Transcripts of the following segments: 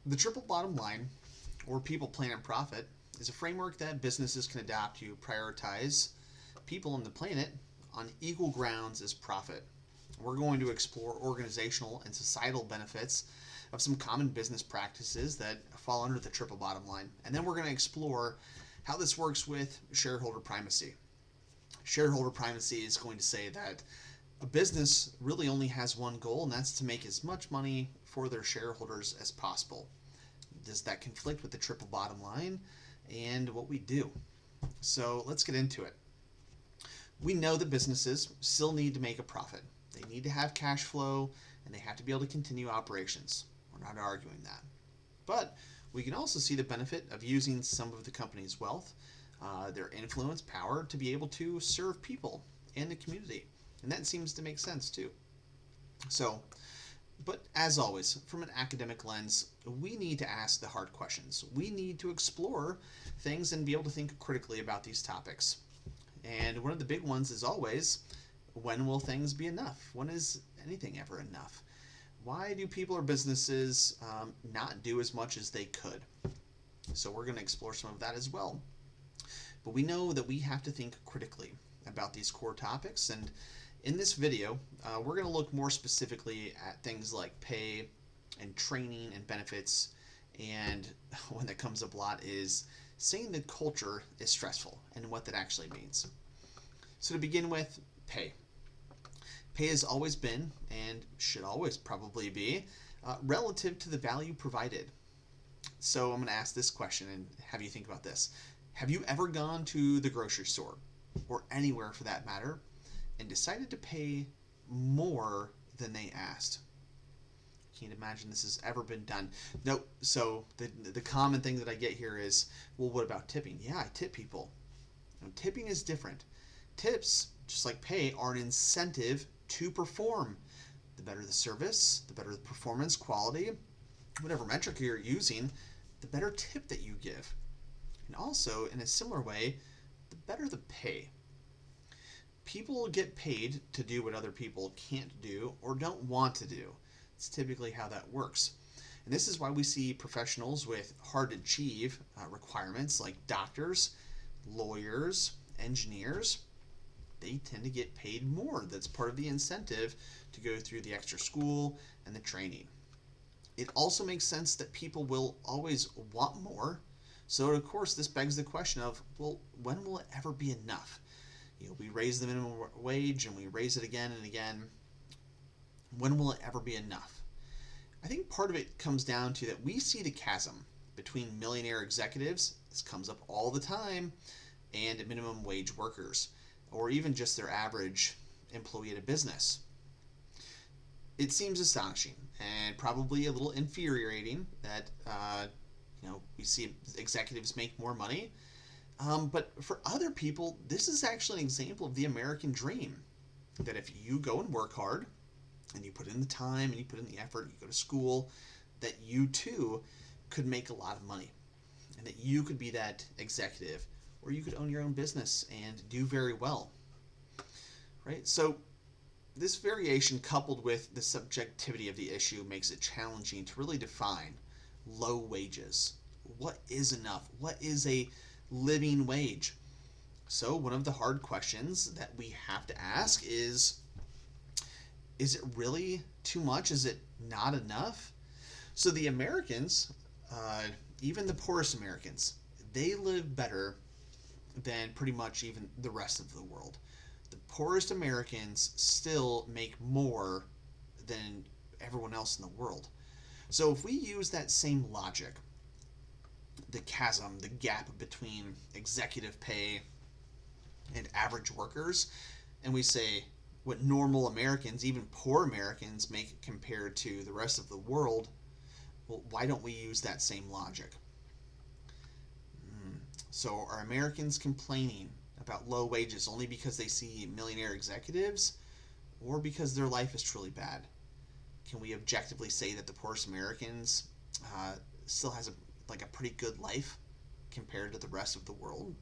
The triple bottom line, or people, planet, profit, is a framework that businesses can adopt to prioritize people and the planet on equal grounds as profit. We're going to explore organizational and societal benefits of some common business practices that fall under the triple bottom line. And then we're going to explore how this works with shareholder primacy. Shareholder primacy is going to say that a business really only has one goal, and that's to make as much money for their shareholders as possible. Does that conflict with the triple bottom line and what we do? So let's get into it. We know that businesses still need to make a profit. They need to have cash flow, and they have to be able to continue operations. We're not arguing that. But we can also see the benefit of using some of the company's wealth, their influence, power, to be able to serve people and the community. And that seems to make sense too. So, but as always, from an academic lens, we need to ask the hard questions. We need to explore things and be able to think critically about these topics. And one of the big ones is always, when will things be enough? When is anything ever enough? Why do people or businesses not do as much as they could? So we're going to explore some of that as well. But we know that we have to think critically about these core topics, and in this video, we're going to look more specifically at things like pay and training and benefits, and one that comes up a lot is saying that culture is stressful and what that actually means. So to begin with, pay. Pay has always been, and should always probably be, relative to the value provided. So I'm going to ask this question and have you think about this. Have you ever gone to the grocery store, or anywhere for that matter, and decided to pay more than they asked? Can't imagine this has ever been done. No. So the common thing that I get here is, well, what about tipping? Yeah, I tip people. Now, tipping is different. Tips, just like pay, are an incentive to perform. The better the service, the better the performance, quality, whatever metric you're using, the better tip that you give. And also, in a similar way, the better the pay. People get paid to do what other people can't do or don't want to do. It's typically how that works. And this is why we see professionals with hard to achieve requirements like doctors, lawyers, engineers. They tend to get paid more. That's part of the incentive to go through the extra school and the training. It also makes sense that people will always want more. So of course this begs the question of, well, when will it ever be enough? We raise the minimum wage and we raise it again and again. When will it ever be enough? I think part of it comes down to that we see the chasm between millionaire executives, this comes up all the time, and minimum wage workers, or even just their average employee at a business. It seems astonishing and probably a little infuriating that we see executives make more money. But for other people, this is actually an example of the American dream. That if you go and work hard, and you put in the time, and you put in the effort, you go to school, that you too could make a lot of money. And that you could be that executive, or you could own your own business and do very well. Right? So this variation, coupled with the subjectivity of the issue, makes it challenging to really define low wages. What is enough? What is a living wage? So one of the hard questions that we have to ask is it really too much? Is it not enough? So the Americans, even the poorest Americans, they live better than pretty much even the rest of the world. The poorest Americans still make more than everyone else in the world. So if we use that same logic, the chasm, the gap between executive pay and average workers, and we say what normal Americans, even poor Americans, make compared to the rest of the world, well, why don't we use that same logic? So are Americans complaining about low wages only because they see millionaire executives, or because their life is truly bad? Can we objectively say that the poorest Americans still has a pretty good life compared to the rest of the world?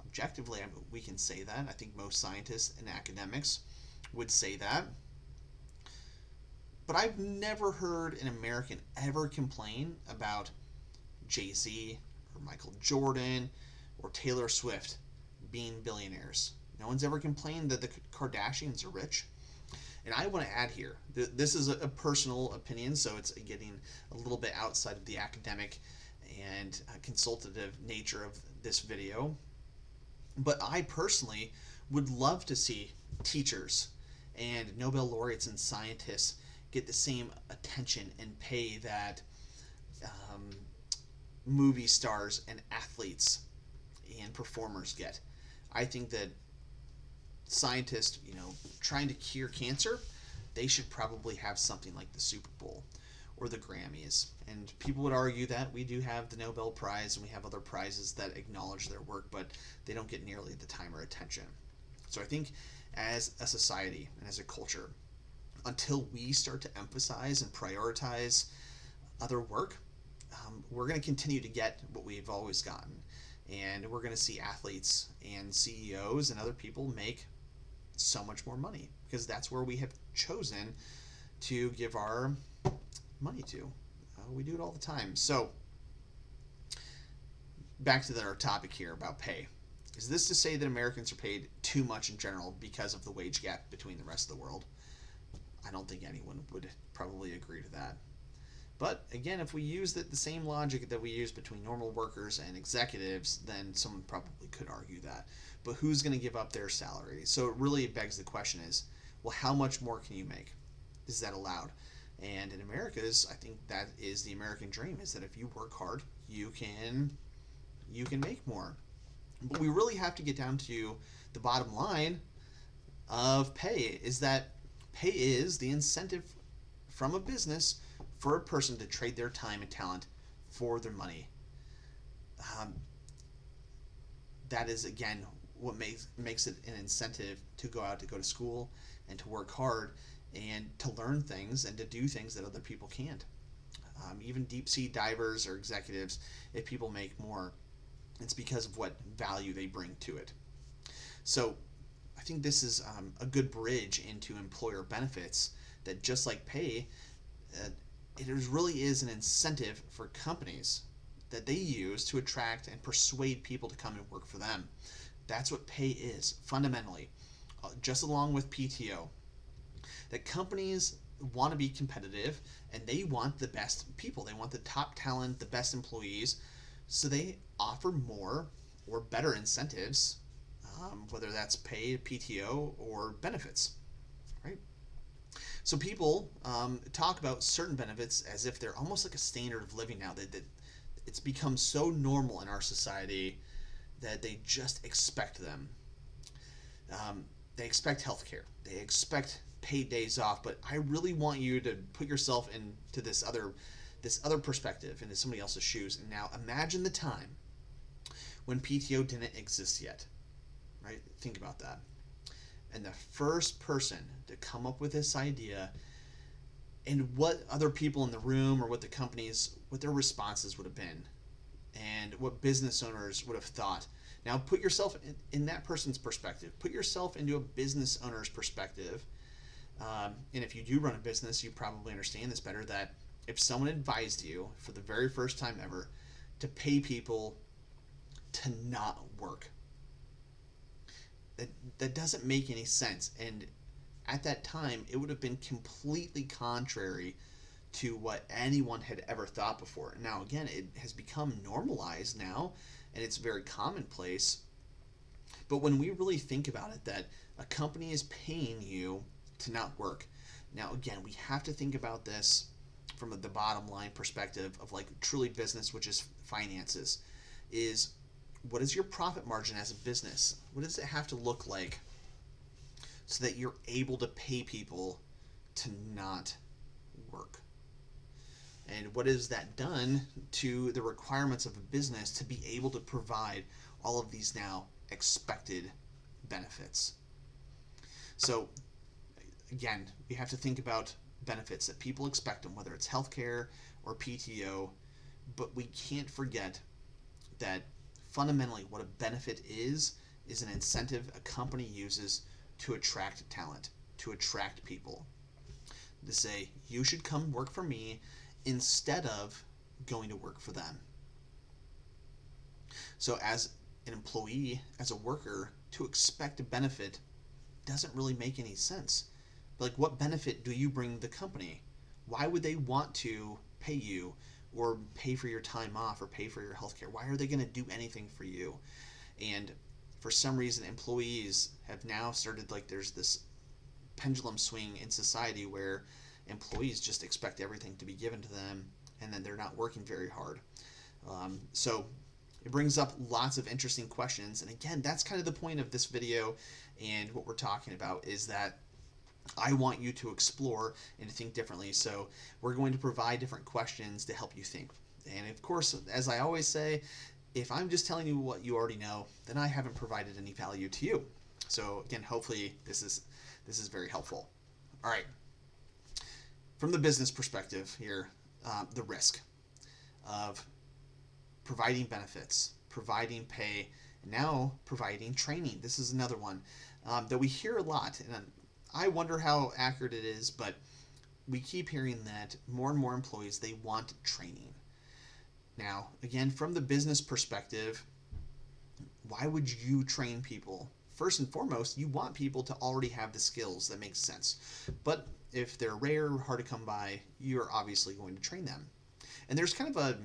Objectively, we can say that. I think most scientists and academics would say that. But I've never heard an American ever complain about Jay-Z or Michael Jordan or Taylor Swift being billionaires. No one's ever complained that the Kardashians are rich. And I want to add here, this is a personal opinion, so it's getting a little bit outside of the academic and consultative nature of this video. But I personally would love to see teachers and Nobel laureates and scientists get the same attention and pay that um, movie stars and athletes and performers get. I think that scientists, trying to cure cancer, they should probably have something like the Super Bowl or the Grammys. And people would argue that we do have the Nobel Prize and we have other prizes that acknowledge their work, but they don't get nearly the time or attention. So I think as a society and as a culture, until we start to emphasize and prioritize other work, we're going to continue to get what we've always gotten. And we're going to see athletes and CEOs and other people make so much more money because that's where we have chosen to give our money to. We do it all the time. So back to our topic here about pay. Is this to say that Americans are paid too much in general because of the wage gap between the rest of the world? I don't think anyone would probably agree to that. But again, if we use the same logic that we use between normal workers and executives, then someone probably could argue that. But who's going to give up their salary? So it really begs the question is, well, how much more can you make? Is that allowed? And in America's, I think that is the American dream, is that if you work hard, you can make more. But we really have to get down to the bottom line of pay, is that pay is the incentive from a business for a person to trade their time and talent for their money. That is, again, what makes it an incentive to go out, to go to school, and to work hard, and to learn things and to do things that other people can't. Even deep sea divers or executives, if people make more, it's because of what value they bring to it. So I think this is a good bridge into employer benefits, that just like pay, it really is an incentive for companies that they use to attract and persuade people to come and work for them. That's what pay is, fundamentally, just along with PTO. That companies want to be competitive and they want the best people. They want the top talent, the best employees, so they offer more or better incentives, whether that's pay, PTO, or benefits, right? So people talk about certain benefits as if they're almost like a standard of living now. That it's become so normal in our society that they just expect them. They expect healthcare. They expect paid days off. But I really want you to put yourself into this other perspective, into somebody else's shoes. And now imagine the time when PTO didn't exist yet, right? Think about that. And the first person to come up with this idea, and what other people in the room or what the companies, what their responses would have been, and what business owners would have thought. Now put yourself in that person's perspective. Put yourself into a business owner's perspective. And if you do run a business, you probably understand this better, that if someone advised you for the very first time ever to pay people to not work, that doesn't make any sense. And at that time, it would have been completely contrary to what anyone had ever thought before. Now, again, it has become normalized now, and it's very commonplace. But when we really think about it, that a company is paying you to not work. Now, again, we have to think about this from the bottom line perspective of like truly business, which is finances, is what is your profit margin as a business? What does it have to look like so that you're able to pay people to not work? And what is that done to the requirements of a business to be able to provide all of these now expected benefits? So again, we have to think about benefits that people expect them, whether it's healthcare or PTO, but we can't forget that fundamentally what a benefit is an incentive a company uses to attract talent, to attract people. to say, you should come work for me instead of going to work for them. So as an employee, as a worker, to expect a benefit doesn't really make any sense. Like, what benefit do you bring the company? Why would they want to pay you or pay for your time off or pay for your health care? Why are they going to do anything for you? And for some reason, employees have now started, like, there's this pendulum swing in society where employees just expect everything to be given to them, and then they're not working very hard. So it brings up lots of interesting questions. And again, that's kind of the point of this video and what we're talking about, is that I want you to explore and to think differently. So we're going to provide different questions to help you think. And of course, as I always say, if I'm just telling you what you already know, then I haven't provided any value to you. So again, hopefully this is very helpful. All right. From the business perspective here, the risk of providing benefits, providing pay, and now providing training. This is another one that we hear a lot, and I wonder how accurate it is, but we keep hearing that more and more employees, they want training. Now, again, from the business perspective, why would you train people? First and foremost, you want people to already have the skills. That makes sense. But if they're rare, hard to come by, you're obviously going to train them. And there's kind of a,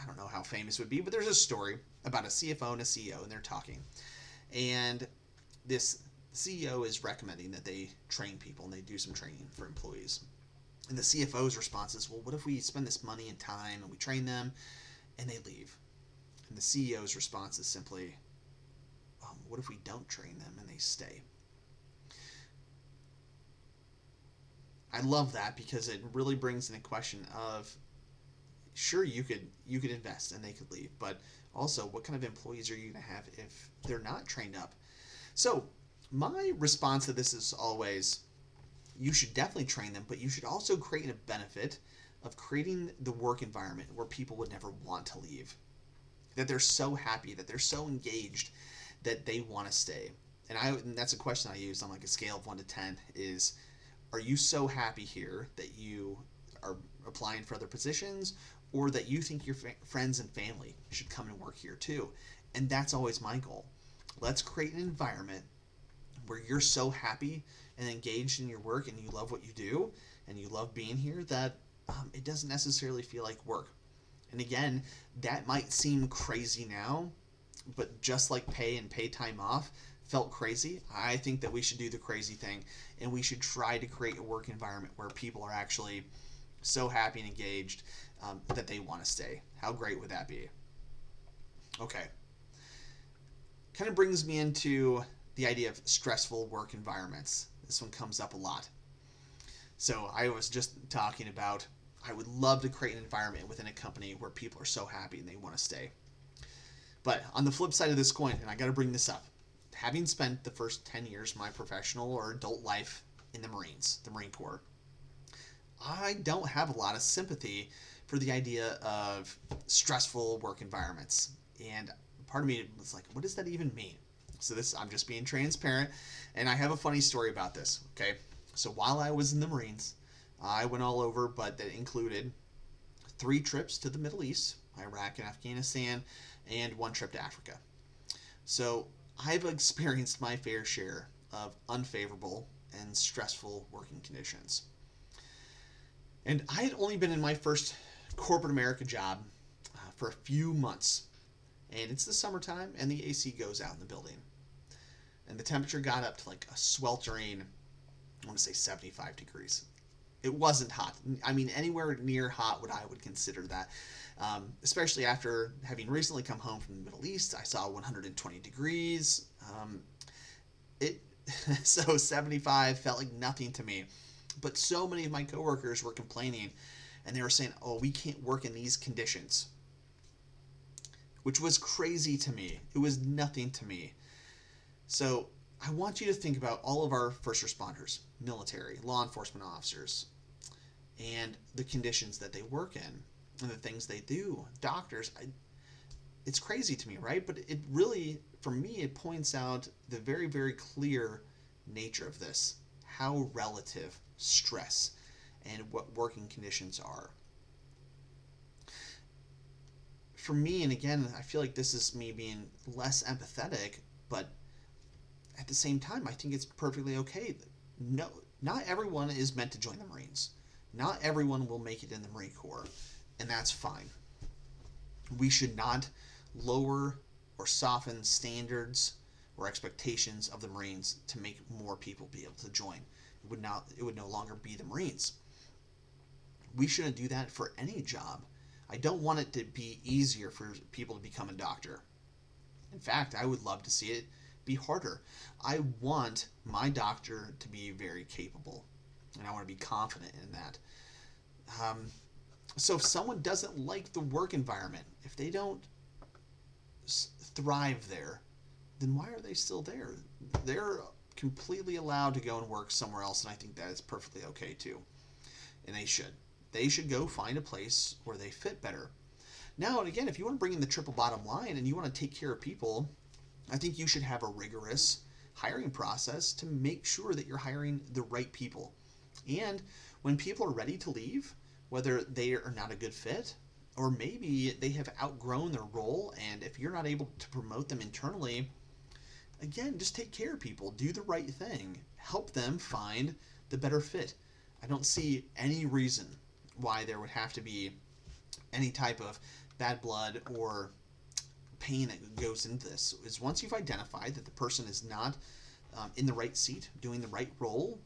I don't know how famous it would be, but there's a story about a CFO and a CEO, and they're talking. And this CEO is recommending that they train people and they do some training for employees. And the CFO's response is, well, what if we spend this money and time and we train them and they leave? And the CEO's response is simply, what if we don't train them and they stay? I love that because it really brings in a question of, sure, you could invest and they could leave, but also, what kind of employees are you going to have if they're not trained up? So my response to this is always, you should definitely train them, but you should also create a benefit of creating the work environment where people would never want to leave, that they're so happy, that they're so engaged, that they want to stay. And that's a question I use on like a scale of 1 to 10 is, are you so happy here that you are applying for other positions, or that you think your friends and family should come and work here too? And that's always my goal. Let's create an environment where you're so happy and engaged in your work and you love what you do and you love being here that it doesn't necessarily feel like work. And again, that might seem crazy now, but just like pay and pay time off felt crazy, I think that we should do the crazy thing and we should try to create a work environment where people are actually so happy and engaged that they want to stay. How great would that be? Okay. Kind of brings me into the idea of stressful work environments. This one comes up a lot. So I was just talking about, I would love to create an environment within a company where people are so happy and they want to stay. But on the flip side of this coin, and I got to bring this up, having spent the first 10 years of my professional or adult life in the Marines, the Marine Corps, I don't have a lot of sympathy for the idea of stressful work environments. And part of me was like, what does that even mean? So I'm just being transparent, and I have a funny story about this, okay? So while I was in the Marines, I went all over, but that included 3 trips to the Middle East, Iraq and Afghanistan, and 1 trip to Africa. So I've experienced my fair share of unfavorable and stressful working conditions. And I had only been in my first corporate America job for a few months. And it's the summertime, and the AC goes out in the building. And the temperature got up to like a sweltering, I want to say 75 degrees. It wasn't hot. I mean, anywhere near hot what I would consider that. Especially after having recently come home from the Middle East, I saw 120 degrees. So 75 felt like nothing to me. But so many of my coworkers were complaining, and they were saying, oh, we can't work in these conditions, which was crazy to me. It was nothing to me. So I want you to think about all of our first responders, military, law enforcement officers, and the conditions that they work in and the things they do. Doctors, it's crazy to me, right? But it really, for me, it points out the very, very clear nature of this, how relative stress and what working conditions are. For me, and again, I feel like this is me being less empathetic, but at the same time, I think it's perfectly okay. No, not everyone is meant to join the Marines. Not everyone will make it in the Marine Corps, and that's fine. We should not lower or soften standards or expectations of the Marines to make more people be able to join. It would no longer be the Marines. We shouldn't do that for any job. I don't want it to be easier for people to become a doctor. In fact, I would love to see it be harder. I want my doctor to be very capable, and I want to be confident in that. So if someone doesn't like the work environment, if they don't thrive there, then why are they still there? They're completely allowed to go and work somewhere else, and I think that is perfectly okay too. And they should. They should go find a place where they fit better. Now, and again, if you want to bring in the triple bottom line and you want to take care of people, I think you should have a rigorous hiring process to make sure that you're hiring the right people. And when people are ready to leave, whether they are not a good fit or maybe they have outgrown their role, and if you're not able to promote them internally, again, just take care of people. Do the right thing. Help them find the better fit. I don't see any reason why there would have to be any type of bad blood or pain that goes into this. Is once you've identified that the person is not in the right seat, doing the right role,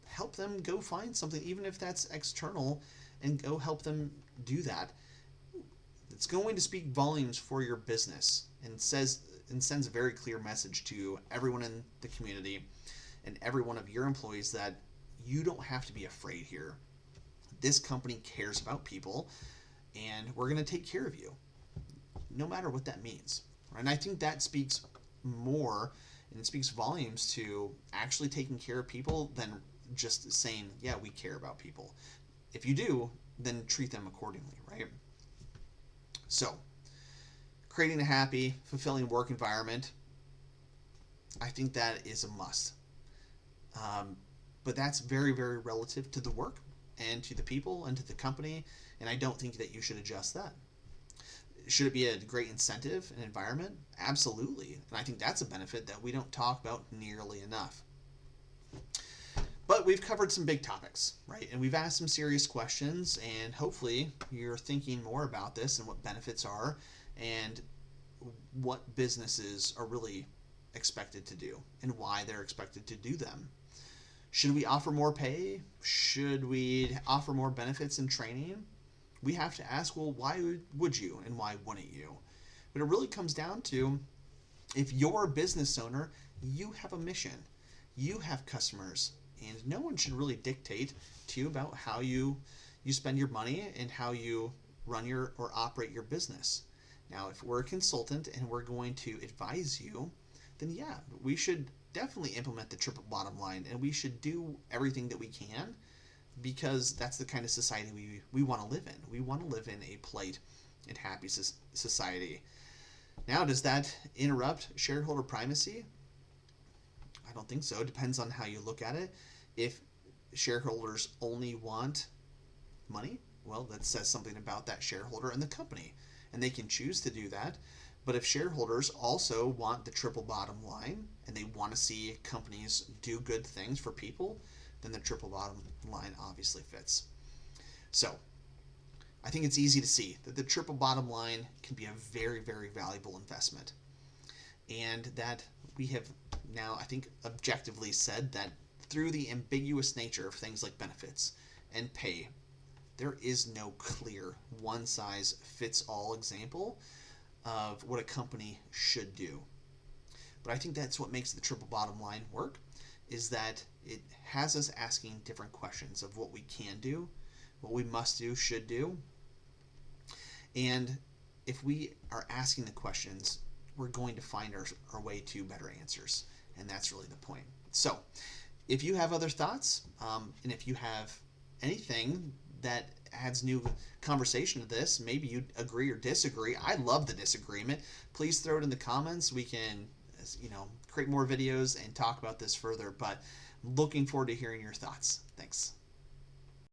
help them go find something, even if that's external, and go help them do that. It's going to speak volumes for your business and sends a very clear message to everyone in the community and every one of your employees that you don't have to be afraid here. This company cares about people, and we're going to take care of you, no matter what that means. And I think that speaks more, and it speaks volumes to actually taking care of people than just saying, yeah, we care about people. If you do, then treat them accordingly, right? So, creating a happy, fulfilling work environment, I think that is a must. But that's very, very relative to the work and to the people and to the company, and I don't think that you should adjust that. Should it be a great incentive and environment? Absolutely. And I think that's a benefit that we don't talk about nearly enough. But we've covered some big topics, right? And we've asked some serious questions, and hopefully you're thinking more about this and what benefits are and what businesses are really expected to do and why they're expected to do them. Should we offer more pay? Should we offer more benefits and training? We have to ask, well, why would you and why wouldn't you? But it really comes down to, if you're a business owner, you have a mission. You have customers, and no one should really dictate to you about how you spend your money and how you run your or operate your business. Now, if we're a consultant and we're going to advise you, then yeah, we should definitely implement the triple bottom line, and we should do everything that we can, because that's the kind of society we want to live in. We want to live in a polite and happy society. Now, does that interrupt shareholder primacy? I don't think so. It depends on how you look at it. If shareholders only want money, well, that says something about that shareholder and the company, and they can choose to do that. But if shareholders also want the triple bottom line and they want to see companies do good things for people, then the triple bottom line obviously fits. So I think it's easy to see that the triple bottom line can be a very, very valuable investment. And that we have now, I think, objectively said that through the ambiguous nature of things like benefits and pay, there is no clear one-size-fits-all example of what a company should do. But I think that's what makes the triple bottom line work, is that it has us asking different questions of what we can do, what we must do, should do. And if we are asking the questions, we're going to find our way to better answers. And that's really the point. So if you have other thoughts, and if you have anything that adds new conversation to this, maybe you agree or disagree. I love the disagreement. Please throw it in the comments. We can, create more videos and talk about this further, but looking forward to hearing your thoughts. Thanks.